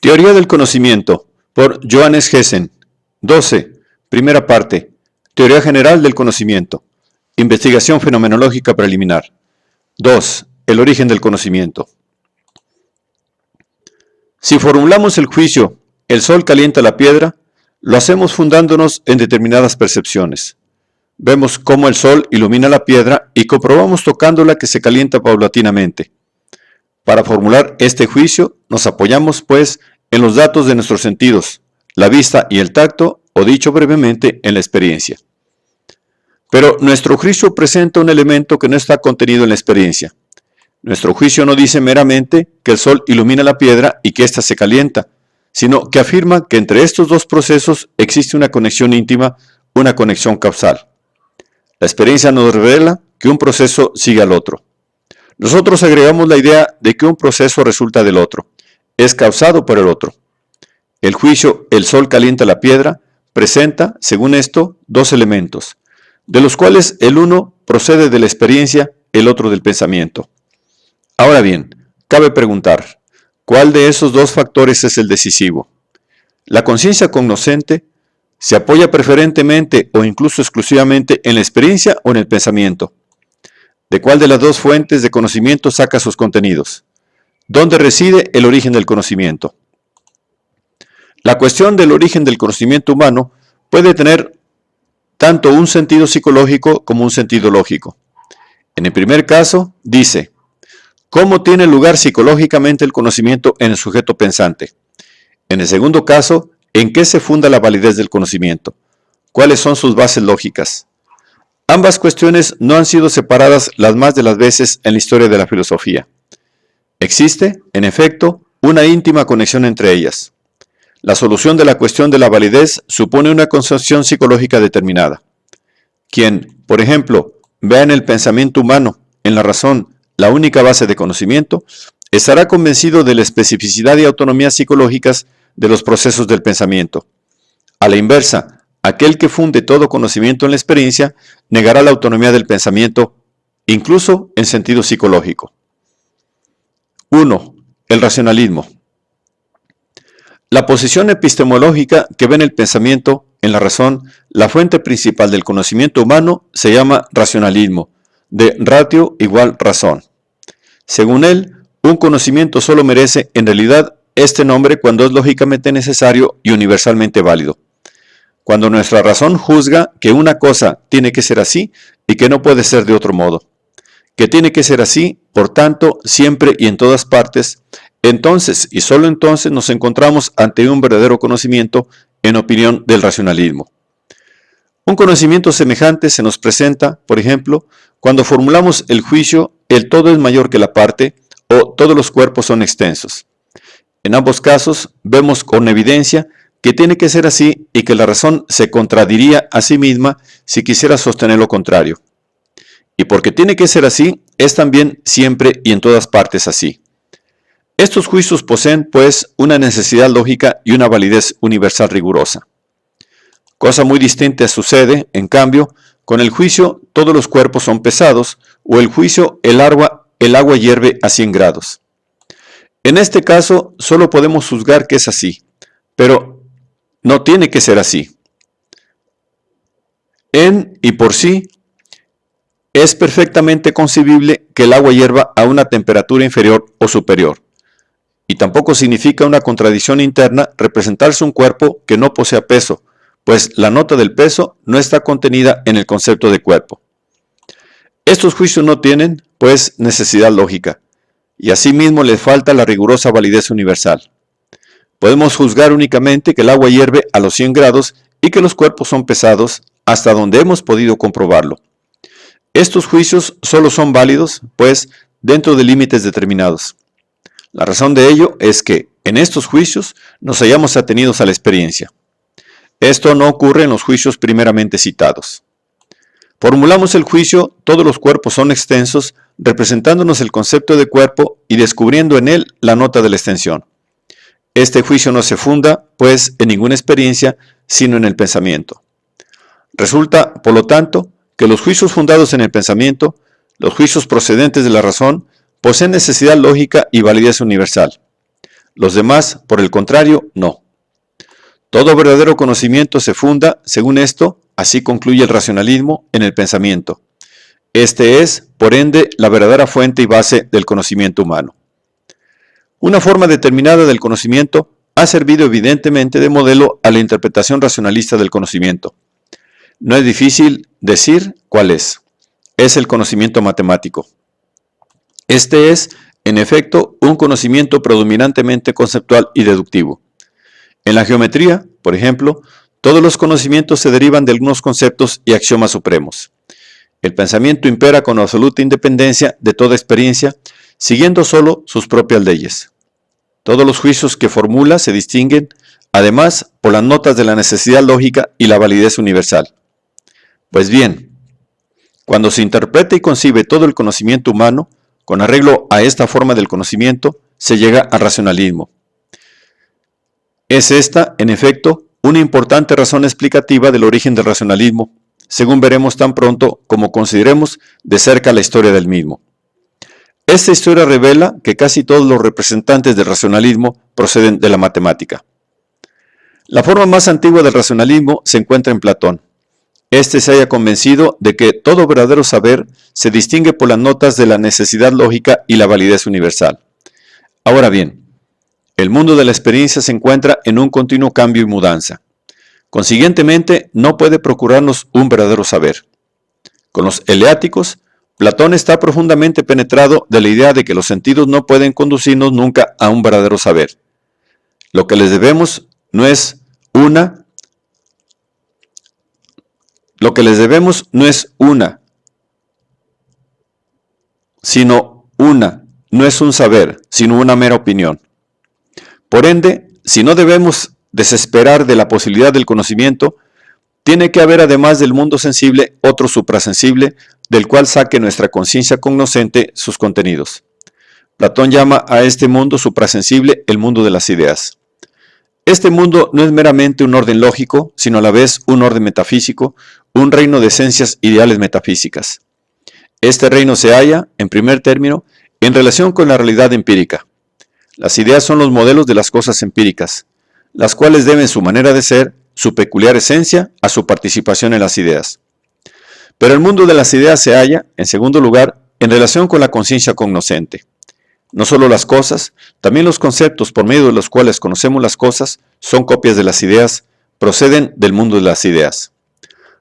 Teoría del conocimiento, por Johannes Hessen. 12. Primera parte. Teoría general del conocimiento. Investigación fenomenológica preliminar. 2. El origen del conocimiento. Si formulamos el juicio, el sol calienta la piedra, lo hacemos fundándonos en determinadas percepciones. Vemos cómo el sol ilumina la piedra y comprobamos tocándola que se calienta paulatinamente. Para formular este juicio, nos apoyamos, pues, en los datos de nuestros sentidos, la vista y el tacto, o dicho brevemente, en la experiencia. Pero nuestro juicio presenta un elemento que no está contenido en la experiencia. Nuestro juicio no dice meramente que el sol ilumina la piedra y que ésta se calienta, sino que afirma que entre estos dos procesos existe una conexión íntima, una conexión causal. La experiencia nos revela que un proceso sigue al otro. Nosotros agregamos la idea de que un proceso resulta del otro, es causado por el otro. El juicio "el sol calienta la piedra" presenta, según esto, dos elementos, de los cuales el uno procede de la experiencia, el otro del pensamiento. Ahora bien, cabe preguntar, ¿cuál de esos dos factores es el decisivo? La conciencia cognoscente se apoya preferentemente o incluso exclusivamente en la experiencia o en el pensamiento. ¿De cuál de las dos fuentes de conocimiento saca sus contenidos? ¿Dónde reside el origen del conocimiento? La cuestión del origen del conocimiento humano puede tener tanto un sentido psicológico como un sentido lógico. En el primer caso, dice, ¿cómo tiene lugar psicológicamente el conocimiento en el sujeto pensante? En el segundo caso, ¿en qué se funda la validez del conocimiento? ¿Cuáles son sus bases lógicas? Ambas cuestiones no han sido separadas las más de las veces en la historia de la filosofía. Existe, en efecto, una íntima conexión entre ellas. La solución de la cuestión de la validez supone una concepción psicológica determinada. Quien, por ejemplo, vea en el pensamiento humano, en la razón, la única base de conocimiento, estará convencido de la especificidad y autonomía psicológicas de los procesos del pensamiento. A la inversa, aquel que funde todo conocimiento en la experiencia negará la autonomía del pensamiento, incluso en sentido psicológico. 1. El racionalismo. La posición epistemológica que ve en el pensamiento, en la razón, la fuente principal del conocimiento humano, se llama racionalismo, de ratio igual razón. Según él, un conocimiento solo merece, en realidad, este nombre cuando es lógicamente necesario y universalmente válido. Cuando nuestra razón juzga que una cosa tiene que ser así y que no puede ser de otro modo. Que tiene que ser así, por tanto, siempre y en todas partes, entonces y solo entonces nos encontramos ante un verdadero conocimiento en opinión del racionalismo. Un conocimiento semejante se nos presenta, por ejemplo, cuando formulamos el juicio "el todo es mayor que la parte" o "todos los cuerpos son extensos". En ambos casos vemos con evidencia que tiene que ser así y que la razón se contradiría a sí misma si quisiera sostener lo contrario. Y porque tiene que ser así, es también siempre y en todas partes así. Estos juicios poseen, pues, una necesidad lógica y una validez universal rigurosa. Cosa muy distinta sucede, en cambio, con el juicio "todos los cuerpos son pesados" o el juicio el agua hierve a 100 grados. En este caso, solo podemos juzgar que es así, pero no tiene que ser así. En y por sí, es perfectamente concebible que el agua hierva a una temperatura inferior o superior. Y tampoco significa una contradicción interna representarse un cuerpo que no posea peso, pues la nota del peso no está contenida en el concepto de cuerpo. Estos juicios no tienen, pues, necesidad lógica, y asimismo les falta la rigurosa validez universal. Podemos juzgar únicamente que el agua hierve a los 100 grados y que los cuerpos son pesados, hasta donde hemos podido comprobarlo. Estos juicios solo son válidos, pues, dentro de límites determinados. La razón de ello es que, en estos juicios, nos hallamos atenidos a la experiencia. Esto no ocurre en los juicios primeramente citados. Formulamos el juicio "todos los cuerpos son extensos", representándonos el concepto de cuerpo y descubriendo en él la nota de la extensión. Este juicio no se funda, pues, en ninguna experiencia, sino en el pensamiento. Resulta, por lo tanto, que los juicios fundados en el pensamiento, los juicios procedentes de la razón, poseen necesidad lógica y validez universal. Los demás, por el contrario, no. Todo verdadero conocimiento se funda, según esto, así concluye el racionalismo, en el pensamiento. Este es, por ende, la verdadera fuente y base del conocimiento humano. Una forma determinada del conocimiento ha servido evidentemente de modelo a la interpretación racionalista del conocimiento. No es difícil decir cuál es. Es el conocimiento matemático. Este es, en efecto, un conocimiento predominantemente conceptual y deductivo. En la geometría, por ejemplo, todos los conocimientos se derivan de algunos conceptos y axiomas supremos. El pensamiento impera con absoluta independencia de toda experiencia, siguiendo solo sus propias leyes. Todos los juicios que formula se distinguen, además, por las notas de la necesidad lógica y la validez universal. Pues bien, cuando se interpreta y concibe todo el conocimiento humano, con arreglo a esta forma del conocimiento, se llega al racionalismo. Es esta, en efecto, una importante razón explicativa del origen del racionalismo, según veremos tan pronto como consideremos de cerca la historia del mismo. Esta historia revela que casi todos los representantes del racionalismo proceden de la matemática. La forma más antigua del racionalismo se encuentra en Platón. Este se haya convencido de que todo verdadero saber se distingue por las notas de la necesidad lógica y la validez universal. Ahora bien, el mundo de la experiencia se encuentra en un continuo cambio y mudanza. Consiguientemente, no puede procurarnos un verdadero saber. Con los eleáticos, Platón está profundamente penetrado de la idea de que los sentidos no pueden conducirnos nunca a un verdadero saber. Lo que les debemos no es una, no es un saber, sino una mera opinión. Por ende, si no debemos desesperar de la posibilidad del conocimiento, tiene que haber además del mundo sensible otro suprasensible, del cual saque nuestra conciencia cognoscente sus contenidos. Platón llama a este mundo suprasensible el mundo de las ideas. Este mundo no es meramente un orden lógico, sino a la vez un orden metafísico, un reino de esencias ideales metafísicas. Este reino se halla, en primer término, en relación con la realidad empírica. Las ideas son los modelos de las cosas empíricas, las cuales deben su manera de ser, su peculiar esencia, a su participación en las ideas. Pero el mundo de las ideas se halla, en segundo lugar, en relación con la conciencia cognoscente. No solo las cosas, también los conceptos por medio de los cuales conocemos las cosas son copias de las ideas, proceden del mundo de las ideas.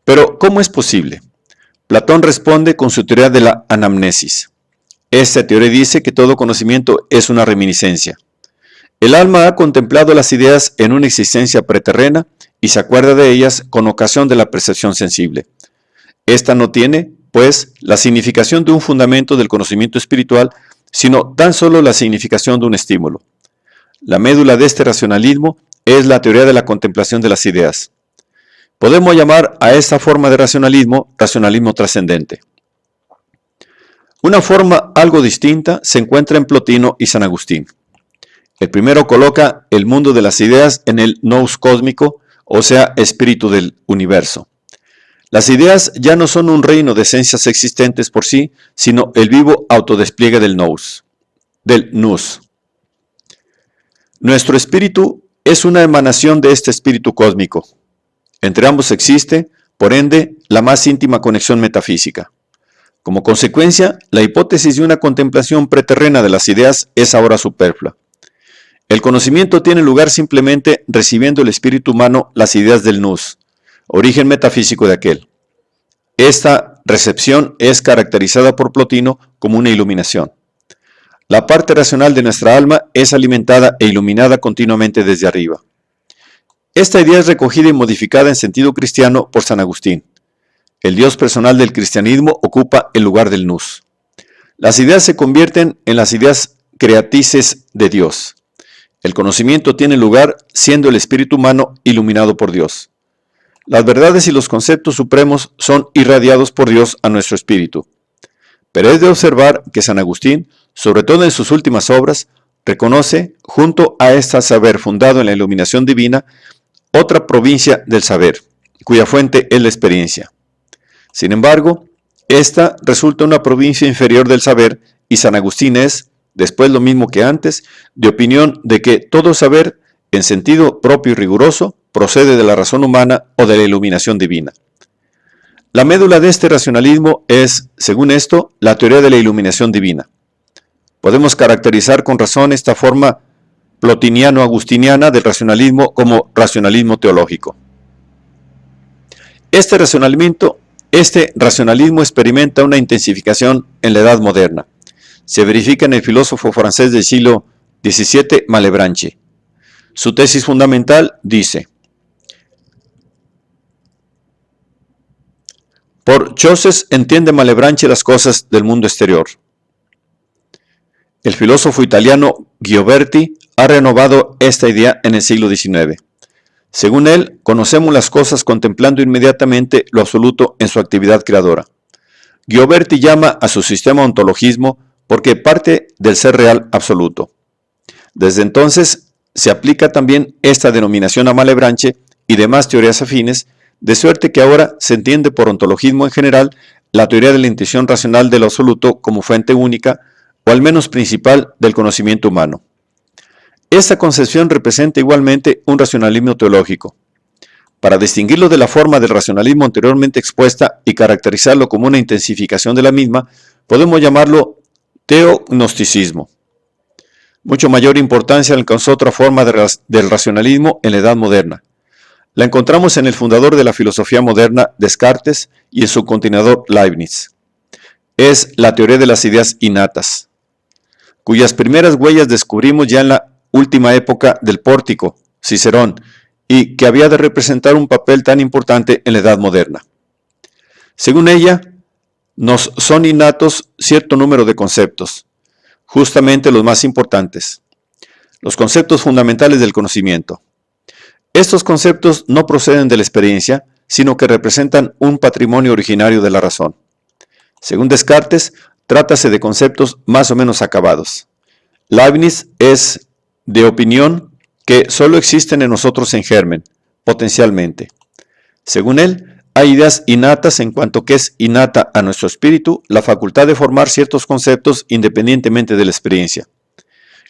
Pero, ¿cómo es posible? Platón responde con su teoría de la anamnesis. Esta teoría dice que todo conocimiento es una reminiscencia. El alma ha contemplado las ideas en una existencia preterrena y se acuerda de ellas con ocasión de la percepción sensible. Esta no tiene, pues, la significación de un fundamento del conocimiento espiritual, sino tan solo la significación de un estímulo. La médula de este racionalismo es la teoría de la contemplación de las ideas. Podemos llamar a esta forma de racionalismo trascendente. Una forma algo distinta se encuentra en Plotino y San Agustín. El primero coloca el mundo de las ideas en el nous cósmico, o sea, espíritu del universo. Las ideas ya no son un reino de esencias existentes por sí, sino el vivo autodespliegue del nous. Nuestro espíritu es una emanación de este espíritu cósmico. Entre ambos existe, por ende, la más íntima conexión metafísica. Como consecuencia, la hipótesis de una contemplación preterrena de las ideas es ahora superflua. El conocimiento tiene lugar simplemente recibiendo el espíritu humano las ideas del nous, origen metafísico de aquel. Esta recepción es caracterizada por Plotino como una iluminación. La parte racional de nuestra alma es alimentada e iluminada continuamente desde arriba. Esta idea es recogida y modificada en sentido cristiano por San Agustín. El Dios personal del cristianismo ocupa el lugar del nous. Las ideas se convierten en las ideas creatices de Dios. El conocimiento tiene lugar siendo el espíritu humano iluminado por Dios. Las verdades y los conceptos supremos son irradiados por Dios a nuestro espíritu. Pero es de observar que San Agustín, sobre todo en sus últimas obras, reconoce, junto a este saber fundado en la iluminación divina, otra provincia del saber, cuya fuente es la experiencia. Sin embargo, esta resulta una provincia inferior del saber y San Agustín es, después lo mismo que antes, de opinión de que todo saber, en sentido propio y riguroso, procede de la razón humana o de la iluminación divina. La médula de este racionalismo es, según esto, la teoría de la iluminación divina. Podemos caracterizar con razón esta forma plotiniano-agustiniana del racionalismo como racionalismo teológico. Este racionalismo experimenta una intensificación en la Edad Moderna. Se verifica en el filósofo francés del siglo XVII, Malebranche. Su tesis fundamental dice: por Chauces entiende Malebranche las cosas del mundo exterior. El filósofo italiano Gioberti ha renovado esta idea en el siglo XIX. Según él, conocemos las cosas contemplando inmediatamente lo absoluto en su actividad creadora. Gioberti llama a su sistema ontologismo porque parte del ser real absoluto. Desde entonces se aplica también esta denominación a Malebranche y demás teorías afines, de suerte que ahora se entiende por ontologismo en general la teoría de la intuición racional de lo absoluto como fuente única, o al menos principal, del conocimiento humano. Esta concepción representa igualmente un racionalismo teológico. Para distinguirlo de la forma del racionalismo anteriormente expuesta y caracterizarlo como una intensificación de la misma, podemos llamarlo teognosticismo. Mucho mayor importancia alcanzó otra forma del racionalismo en la Edad Moderna. La encontramos en el fundador de la filosofía moderna, Descartes, y en su continuador, Leibniz. Es la teoría de las ideas innatas, cuyas primeras huellas descubrimos ya en la última época del Pórtico, Cicerón, y que había de representar un papel tan importante en la Edad Moderna. Según ella, nos son innatos cierto número de conceptos, justamente los más importantes, los conceptos fundamentales del conocimiento. Estos conceptos no proceden de la experiencia, sino que representan un patrimonio originario de la razón. Según Descartes, trátase de conceptos más o menos acabados. Leibniz es de opinión que solo existen en nosotros en germen, potencialmente. Según él, hay ideas innatas en cuanto que es innata a nuestro espíritu la facultad de formar ciertos conceptos independientemente de la experiencia.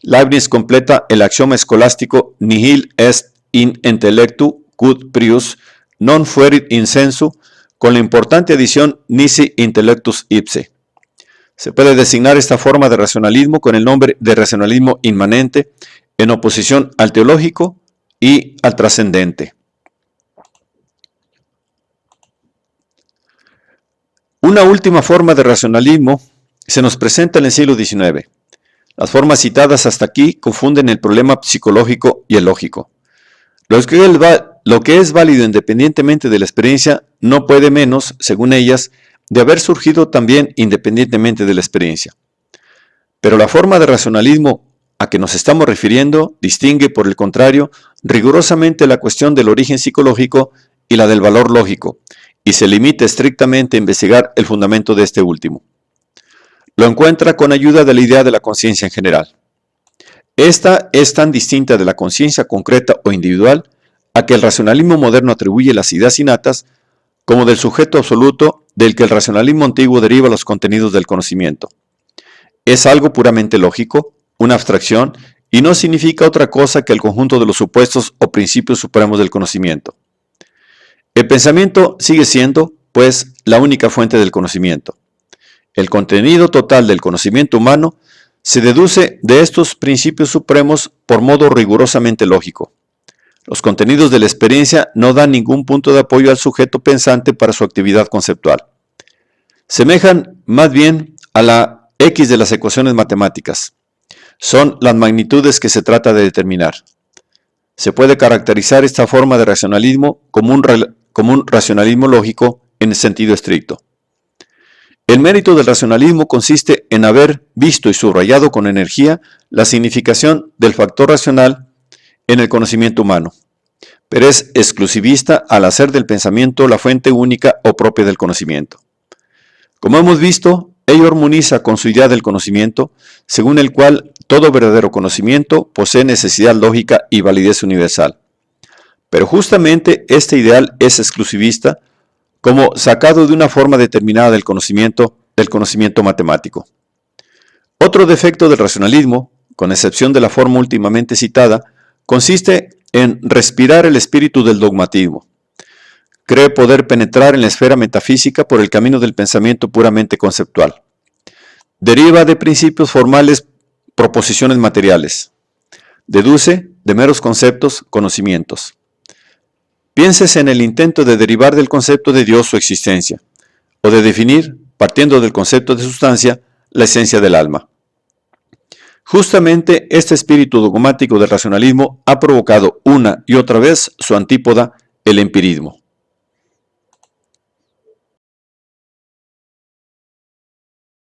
Leibniz completa el axioma escolástico nihil est in intellectu quod prius non fuerit in sensu con la importante adición nisi intellectus ipse. Se puede designar esta forma de racionalismo con el nombre de racionalismo inmanente, en oposición al teológico y al trascendente. Una última forma de racionalismo se nos presenta en el siglo XIX. Las formas citadas hasta aquí confunden el problema psicológico y el lógico. Lo que es válido independientemente de la experiencia no puede menos, según ellas, de haber surgido también independientemente de la experiencia. Pero la forma de racionalismo a que nos estamos refiriendo distingue, por el contrario, rigurosamente la cuestión del origen psicológico y la del valor lógico, y se limita estrictamente a investigar el fundamento de este último. Lo encuentra con ayuda de la idea de la conciencia en general. Esta es tan distinta de la conciencia concreta o individual a que el racionalismo moderno atribuye las ideas innatas como del sujeto absoluto del que el racionalismo antiguo deriva los contenidos del conocimiento. Es algo puramente lógico, una abstracción, y no significa otra cosa que el conjunto de los supuestos o principios supremos del conocimiento. El pensamiento sigue siendo, pues, la única fuente del conocimiento. El contenido total del conocimiento humano se deduce de estos principios supremos por modo rigurosamente lógico. Los contenidos de la experiencia no dan ningún punto de apoyo al sujeto pensante para su actividad conceptual. Semejan más bien a la X de las ecuaciones matemáticas. Son las magnitudes que se trata de determinar. Se puede caracterizar esta forma de racionalismo como un racionalismo lógico en el sentido estricto. El mérito del racionalismo consiste en haber visto y subrayado con energía la significación del factor racional en el conocimiento humano, pero es exclusivista al hacer del pensamiento la fuente única o propia del conocimiento. Como hemos visto, ello armoniza con su idea del conocimiento, según el cual todo verdadero conocimiento posee necesidad lógica y validez universal. Pero justamente este ideal es exclusivista, como sacado de una forma determinada del conocimiento matemático. Otro defecto del racionalismo, con excepción de la forma últimamente citada, consiste en respirar el espíritu del dogmatismo. Cree poder penetrar en la esfera metafísica por el camino del pensamiento puramente conceptual. Deriva de principios formales proposiciones materiales. Deduce de meros conceptos conocimientos. Piénsese en el intento de derivar del concepto de Dios su existencia, o de definir, partiendo del concepto de sustancia, la esencia del alma. Justamente este espíritu dogmático del racionalismo ha provocado una y otra vez su antípoda, el empirismo.